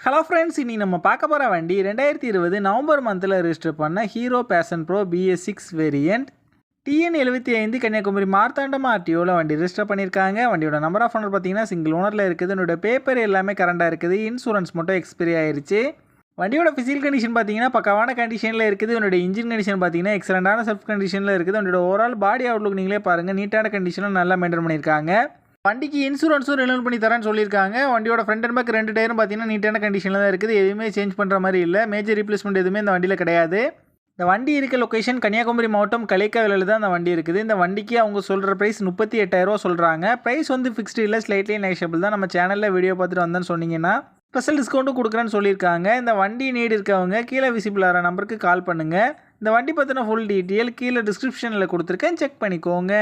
Hello friends, இனி நம்ம பார்க்க போகிற வண்டி 2020 நவம்பர் மந்தில் ரெஜிஸ்டர் பண்ண Hero Passion Pro BS6 variant TN75 Kanniyakumari Marthandam ஆர்டிஓவில் வண்டி ரெஜிஸ்டர் பண்ணியிருக்காங்க. வண்டியோட நம்பர் ஆஃப் ஓனர் பார்த்தீங்கன்னா சிங்கிள் ஓனரில் இருக்குது. என்னோட பேப்பர் எல்லாமே கரண்டாக இருக்குது. இன்சூரன்ஸ் மட்டும் எக்ஸ்பைரி ஆயிருச்சு. வண்டியோட ஃபிசிக்கல் கண்டிஷன் பார்த்தீங்கன்னா பக்கவான கண்டிஷனில் இருக்குது. என்னோட இன்ஜின் கண்டிஷன் பார்த்தீங்கன்னா எக்ஸலண்டான செல்ஃப் கண்டிஷனில் இருக்குது. வண்டியோட ஓவரால் பாடி அவுட்லுக் நீங்களே பாருங்கள், நீட்டான கண்டிஷனில் நல்லா மெயின்டைன் பண்ணியிருக்காங்க. வண்டிக்கு இன்சூரன்ஸும் ரினியூல் பண்ணி தரேன்னு சொல்லியிருக்காங்க. வண்டியோட ஃப்ரண்ட் அண்ட் பேக் 2 டயரும் பார்த்தீங்கன்னா நீட்டான கண்டிஷனில் தான் இருக்குது. எதுவுமே சேஞ்ச் பண்ணுற மாதிரி இல்லை. மேஜர் ரீப்ளேஸ்மெண்ட் எதுவுமே இந்த வண்டியில் கிடையாது. இந்த வண்டி இருக்க லொக்கேஷன் கன்னியாகுமரி மாவட்டம் கலைக்காவிலில் தான் இந்த வண்டி இருக்குது. இந்த வண்டிக்கு அவங்க சொல்கிற ப்ரைஸ் 38,000 சொல்கிறாங்க. ப்ரைஸ் வந்து ஃபிக்ஸ்டு இல்லை, ஸ்லைட்லி நெகோஷியபிள் தான். நம்ம சேனலில் வீடியோ பார்த்துட்டு வந்தேன்னு சொன்னீங்கன்னா ஸ்பெஷல் டிஸ்கவுண்ட்டும் கொடுக்குறேன்னு சொல்லியிருக்காங்க. இந்த வண்டி நீடு இருக்கவங்க கீழே விசிபிள் ஆகிற நம்பருக்கு கால் பண்ணுங்கள். இந்த வண்டி பற்றின ஃபுல் டீட்டெயில் கீழே டிஸ்கிரிப்ஷனில் கொடுத்துருக்கேன், செக் பண்ணிக்கோங்க.